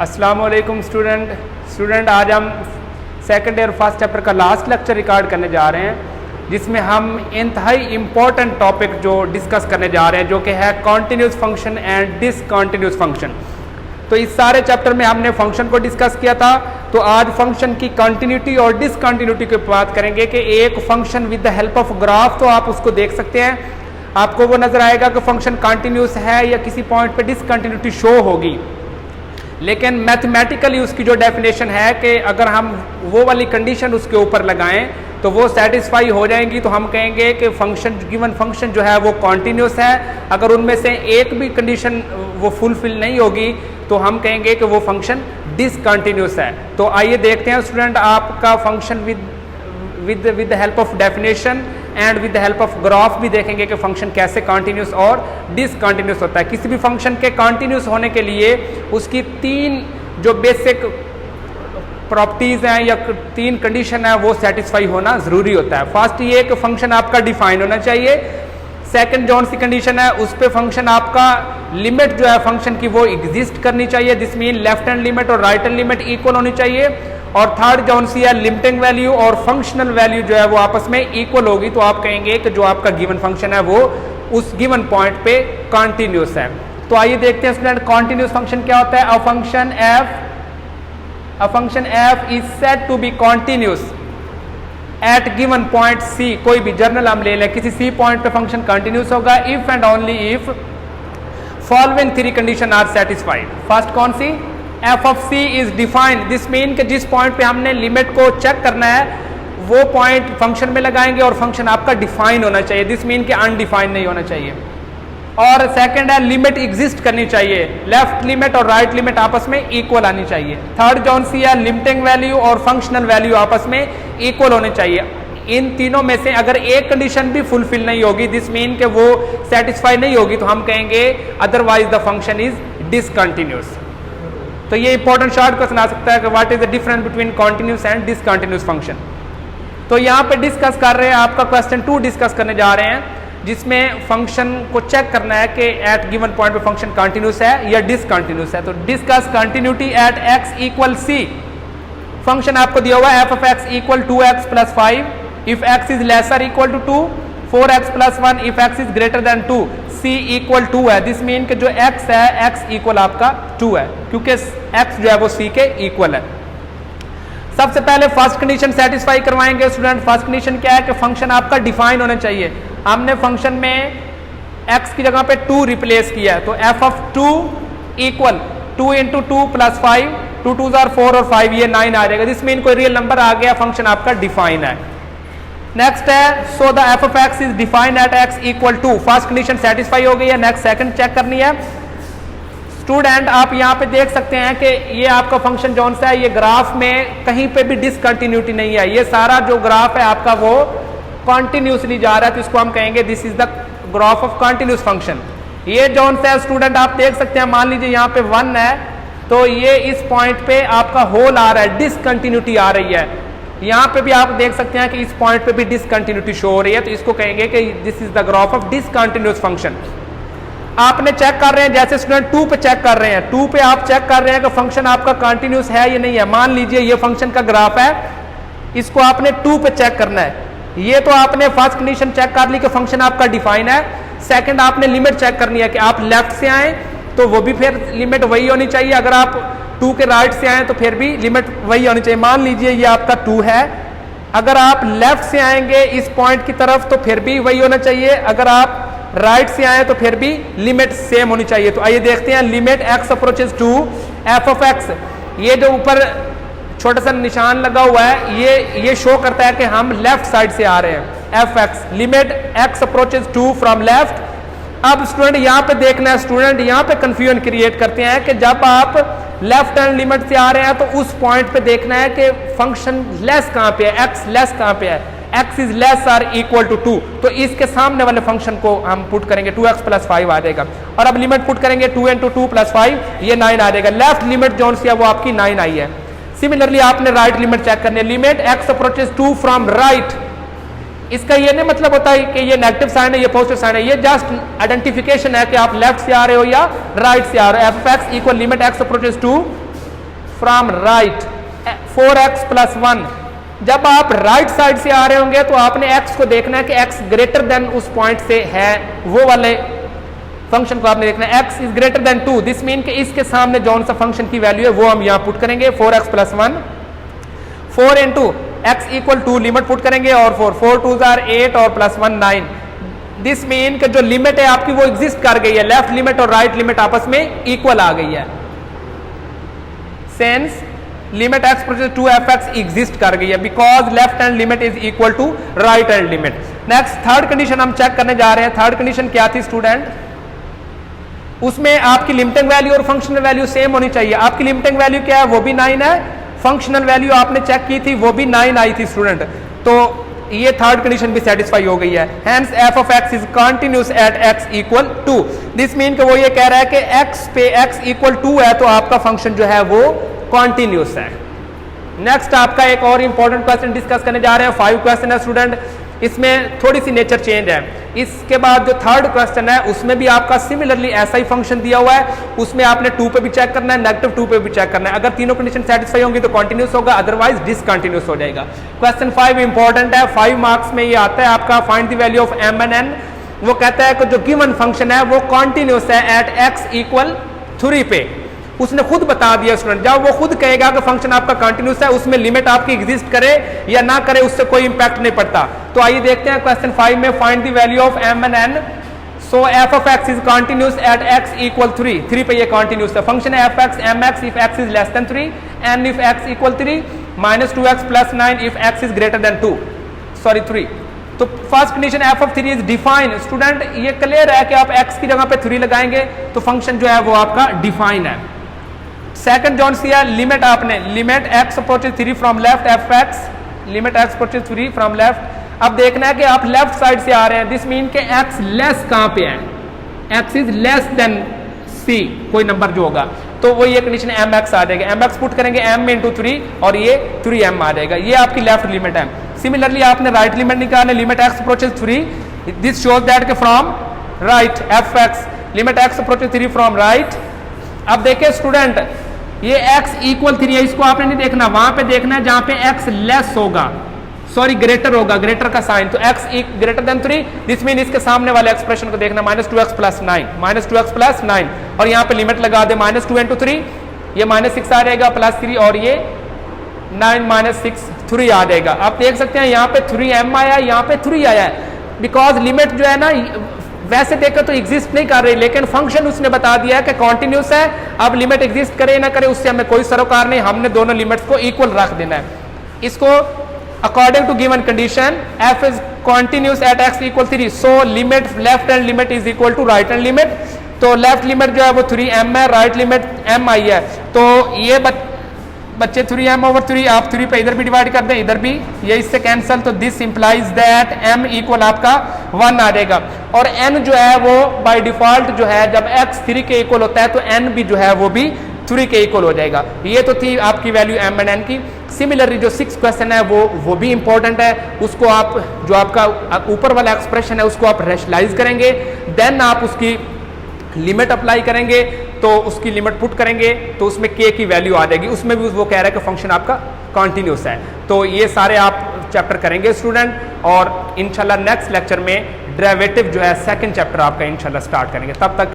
अस्सलामुअलैकुम स्टूडेंट आज हम सेकंड ईयर फर्स्ट चैप्टर का लास्ट लेक्चर रिकॉर्ड करने जा रहे हैं, जिसमें हम इंतहाई इम्पोर्टेंट टॉपिक जो डिस्कस करने जा रहे हैं जो कि है continuous function and discontinuous function. तो इस सारे चैप्टर में हमने फंक्शन को डिस्कस किया था, तो आज फंक्शन की कंटिन्यूटी और डिसकंटिन्यूटी की बात करेंगे कि एक function with the help of graph तो आप उसको देख सकते हैं, आपको वो नजर आएगा कि फंक्शन कंटिन्यूस है या किसी पॉइंट पे डिसकंटिन्यूटी शो होगी। लेकिन मैथमेटिकली उसकी जो डेफिनेशन है कि अगर हम वो वाली कंडीशन उसके ऊपर लगाएं तो वो सेटिस्फाई हो जाएंगी, तो हम कहेंगे कि फंक्शन गिवन फंक्शन जो है वो कॉन्टिन्यूस है। अगर उनमें से एक भी कंडीशन वो फुलफिल नहीं होगी तो हम कहेंगे कि वो फंक्शन डिसकंटिन्यूस है। तो आइए देखते हैं स्टूडेंट, आपका function with the help of definition and with the help of graph भी देखेंगे कि फंक्शन कैसे कॉन्टिन्यूस और डिसकंटिन्यूस होता है। किसी भी फंक्शन के कॉन्टिन्यूस होने के लिए उसकी तीन जो बेसिक प्रॉपर्टीज हैं या तीन कंडीशन है वो सेटिस्फाई होना जरूरी होता है। फर्स्ट ये कि फंक्शन आपका डिफाइन होना चाहिए। सेकंड जौन सी कंडीशन है उस पे फंक्शन आपका लिमिट जो है फंक्शन की वो एग्जिस्ट करनी चाहिए, this mean left hand limit और राइट हैंड लिमिट इक्वल होनी चाहिए। और थर्ड जौन सी है लिमिटिंग वैल्यू और फंक्शनल वैल्यू जो है वो आपस में इक्वल होगी, तो आप कहेंगे कि जो आपका गिवन फंक्शन है वो उस गिवन पॉइंट पे कॉन्टिन्यूस है। तो आइए देखते हैं स्टूडेंट कॉन्टिन्यूस फंक्शन क्या होता है। A function f is said to be continuous at given point c. कोई भी जर्नल हम ले लें, किसी सी पॉइंट पे फंक्शन कंटिन्यूस होगा if and only if following three condition are satisfied. First कौन c, f of c is defined, this mean कि जिस पॉइंट पे हमने लिमिट को चेक करना है वो पॉइंट फंक्शन में लगाएंगे और फंक्शन आपका डिफाइन होना चाहिए, दिस मीन कि अनडिफाइंड नहीं होना चाहिए। और सेकंड है लिमिट एग्जिस्ट करनी चाहिए, लेफ्ट लिमिट और राइट लिमिट आपस में इक्वल आनी चाहिए। थर्ड जौन सी है लिमिटिंग वैल्यू और फंक्शनल वैल्यू आपस में इक्वल होने चाहिए। इन तीनों में से अगर एक कंडीशन भी फुलफिल नहीं होगी, दिस मीन कि वो सेटिस्फाई नहीं होगी, तो हम कहेंगे otherwise the function is discontinuous. तो ये इंपॉर्टेंट शॉर्ट क्वेश्चन आ सकता है कि what is the difference between continuous and discontinuous function. तो यहाँ पे डिस्कस कर रहे हैं, आपका क्वेश्चन 2 डिस्कस करने जा रहे हैं, जिसमें फंक्शन को चेक करना है कि एट गिवन पॉइंट पे फंक्शन कंटिन्यूस है या डिसकंटिन्यूस है। तो discuss continuity at x equal c. Function आपको दिया हुआ है f of x equal 2x plus 5 if x is lesser equal to 2, 4x plus 1 if x is greater than 2, c equal 2 है, this mean कि जो x है x equal आपका 2 है, क्योंकि x जो है वो c के इक्वल है। सबसे पहले फर्स्ट कंडीशन सेटिस्फाई करवाएंगे स्टूडेंट। फर्स्ट कंडीशन क्या है कि फंक्शन आपका डिफाइन होना चाहिए। हमने फंक्शन में x की जगह पे 2 रिप्लेस किया है, तो f of 2 equal 2 into 2 plus 5, 2 2 jar 4 और 5 ये 9 आ जाएगा, जिस मीन कोई रियल नंबर आ गया, फंक्शन आपका डिफाइन है। नेक्स्ट है so the f of x is defined at x equal 2। First condition satisfy हो गई है। नेक्स्ट सेकंड चेक करनी है स्टूडेंट। आप यहाँ पे देख सकते हैं कि ये आपका फंक्शन जौन सा है ये ग्राफ में कहीं पे भी डिसकंटिन्यूटी नहीं है, ये सारा जो ग्राफ है आपका वो कॉन्टिन्यूसली जा रहा है, तो इसको हम कहेंगे this is the graph of continuous function. ये जौन सा है स्टूडेंट आप देख सकते हैं, मान लीजिए यहाँ पे 1 है तो ये इस पॉइंट पे आपका होल आ रहा है, डिसकंटिन्यूटी आ रही है। यहाँ पे भी आप देख सकते हैं कि इस पॉइंट पे भी डिसकंटिन्यूटी शो हो रही है, तो इसको कहेंगे कि this is the graph of discontinuous function. आपने चेक कर रहे हैं, जैसे स्टूडेंट 2 पे चेक कर रहे हैं, 2 पे आप चेक कर रहे हैं कि फंक्शन आपका कंटिन्यूस है या नहीं है। मान लीजिए ये फंक्शन का ग्राफ है, इसको आपने 2 पे चेक करना है। ये तो आपने फर्स्ट कंडीशन चेक कर ली कि फंक्शन आपका डिफाइन है। सेकंड आपने लिमिट चेक करनी है कि आप लेफ्ट से आए तो वो भी फिर लिमिट वही होनी चाहिए, अगर आप 2 के राइट से आए तो फिर भी लिमिट वही होनी चाहिए। मान लीजिए ये आपका 2 है, अगर आप लेफ्ट से आएंगे इस पॉइंट की तरफ तो फिर भी वही होना चाहिए, अगर आप राइट से आए तो फिर भी लिमिट सेम होनी चाहिए। तो आइए देखते हैं limit x approaches to f of x। ये जो ऊपर छोटा सा निशान लगा हुआ है ये शो करता है कि हम लेफ्ट साइड से आ रहे हैं, fx limit x approaches to from left. अब स्टूडेंट यहाँ पे देखना है, स्टूडेंट यहाँ पे कंफ्यूजन क्रिएट करते हैं कि जब आप लेफ्ट हैंड लिमिट से आ रहे हैं तो उस पॉइंट पे देखना है कि फंक्शन लेस कहाँ पे है, x लेस कहाँ पे है, x is less or equal to 2, तो इसके सामने वाले फंक्शन को हम पुट करेंगे 2x प्लस 5 आ जाएगा। और अब लिमिट पुट करेंगे 2 इंटू 2 प्लस 5 ये 9 आ जाएगा। लेफ्ट लिमिट जौन सी है वो आपकी 9 आई है। सिमिलरली आपने राइट लिमिट चेक करनी है, limit x approaches 2 from right. इसका ये नहीं मतलब होता है कि ये नेगेटिव साइन है ये पॉजिटिव साइन है, ये जस्ट आइडेंटिफिकेशन है कि आप लेफ्ट से आ रहे हो या राइट से आ रहे हो। f of x equal limit x approaches to from right 4x plus 1। जब आप राइट साइड से आ रहे होंगे तो आपने x को देखना है कि x ग्रेटर देन उस पॉइंट से है, वो वाले फंक्शन को आपने देखना है। x is greater than 2, this mean कि इसके सामने जौन सा फंक्शन की वैल्यू है वो हम यहां पुट करेंगे 4x plus 1। 4 into x equal to limit put करेंगे और 4 2 आर 8 और प्लस 1 9। दिस मीन कि जो लिमिट है आपकी वो एग्जिस्ट कर गई है, लेफ्ट लिमिट और राइट लिमिट आपस में इक्वल आ गई है। Since limit x approaches to f x exist कर गई है because left hand limit is equal to right hand limit. Next third condition हम चेक करने जा रहे हैं। थर्ड कंडीशन क्या थी स्टूडेंट? उसमें आपकी लिमिटिंग वैल्यू और फंक्शनल वैल्यू सेम होनी चाहिए। आपकी लिमिटिंग वैल्यू क्या है? वो भी 9 है। फंक्शनल वैल्यू आपने चेक की थी वो भी 9 आई थी स्टूडेंट। तो ये थर्ड कंडीशन भी सेटिस्फाई हो गई है। Hence F of x is continuous at x equal 2। This mean कि वो ये कह रहा है कि एक्स पे एक्स इक्वल 2 है तो आपका फंक्शन जो है वो कॉन्टिन्यूस है। नेक्स्ट आपका एक और इंपॉर्टेंट क्वेश्चन डिस्कस करने जा रहे हैं। 5 क्वेश्चन है स्टूडेंट, इसमें थोड़ी सी नेचर चेंज है। इसके बाद जो थर्ड क्वेश्चन है उसमें भी आपका सिमिलरली ऐसा ही फंक्शन दिया हुआ है, उसमें आपने 2 पे भी चेक करना है, नेगेटिव 2 पे भी चेक करना है। अगर तीनों कंडीशन सेटिस्फाई होंगी तो कॉन्टिन्यूस होगा, अदरवाइज डिसकंटिन्यूस हो जाएगा। क्वेश्चन 5 इंपॉर्टेंट है, 5 मार्क्स में ये आता है आपका find the value of m and n। वो कहता है कि जो गिवन फंक्शन है वो कॉन्टिन्यूस है एट x इक्वल 3 पे। उसने खुद बता दिया स्टूडेंट, जब वो खुद कहेगा कि फंक्शन आपका कंटिन्यूस है उसमें लिमिट आपकी एग्जिस्ट करे या ना करे उससे कोई इंपैक्ट नहीं पड़ता। तो आइए देखते हैं क्वेश्चन 5 में find the value of m and n। So f of x is continuous at x equal 3 पे ये कंटिन्यूस है। फंक्शन है f(x) mx if x is less than 3, n if x equal 3, minus 2x plus 9 if x is greater then 3। तो first condition f of 3 is define. Student ये clear है कि आप x की जगह पे 3 लगाएंगे तो फंक्शन जो है वो आपका डिफाइन है। सेकंड जॉन सी है, लिमिट आपने limit x approaches 3 from left F x, limit x approaches 3 from left. अब देखना है कि आप लेफ्ट साइड से आ रहे हैं, दिस मीन के x लेस कहां पे है? x is less than c, कोई नंबर जो होगा तो वो ये कंडीशन mx आ जाएगा। mx पुट करेंगे m इंटू 3 और ये 3m आ जाएगा। ये आपकी लेफ्ट लिमिट है। सिमिलरली आपने राइट लिमिट निकालना, limit x approaches 3, this shows that के from right f x, limit x approaches 3 from right. अब देखिए स्टूडेंट ये x इक्वल 3 है, इसको आपने नहीं देखना, वहां पे देखना है जहां पे x लेस होगा, सॉरी ग्रेटर होगा, ग्रेटर का साइन। तो x greater than 3, this mean इसके सामने वाले एक्सप्रेशन को देखना, माइनस 2x प्लस 9, और यहाँ पे लिमिट लगा दे माइनस 2 इंटू 3, ये माइनस 6 आ जाएगा प्लस 3 और ये 9 माइनस 6 3 आ जाएगा। आप देख सकते हैं यहाँ पे 3m आया है, यहाँ पे 3 आया है, बिकॉज लिमिट जो है ना वैसे देखकर तो एग्जिस्ट नहीं कर रही, लेकिन फंक्शन उसने बता दिया है कि कॉन्टिन्यूस है। अब लिमिट एग्जिस्ट करे ना करे उससे हमें कोई सरोकार नहीं, हमने दोनों लिमिट्स को इक्वल रख देना है। इसको according to given condition f is continuous at x equal 3, so limit left hand limit is equal to right hand limit. तो लेफ्ट लिमिट जो है वो 3m है, राइट लिमिट m आई है। तो ये बच्चे 3m ओवर 3 आप 3 पे इधर भी डिवाइड कर दें, इधर भी, ये इससे कैंसल, तो this implies that m equal आपका 1 आ जाएगा। और n जो है वो बाय डिफॉल्ट जो है जब x 3 के इक्वल होता है तो n भी जो है वो भी 3 के इक्वल हो जाएगा। ये तो थी आपकी वैल्यू m एंड n की। सिमिलरली जो 6 क्वेश्चन है वो भी इंपॉर्टेंट है, उसको आप जो आपका ऊपर वाला एक्सप्रेशन है उसको आप रेशनलाइज करेंगे, देन आप उसकी लिमिट अप्लाई करेंगे, तो उसकी लिमिट पुट करेंगे तो उसमें k की वैल्यू आ जाएगी। उसमें भी वो कह रहा है कि फंक्शन आपका कॉन्टिन्यूस है। तो ये सारे आप चैप्टर करेंगे स्टूडेंट, और इंशाल्लाह नेक्स्ट लेक्चर में डेरिवेटिव जो है सेकंड चैप्टर आपका इंशाल्लाह स्टार्ट करेंगे। तब तक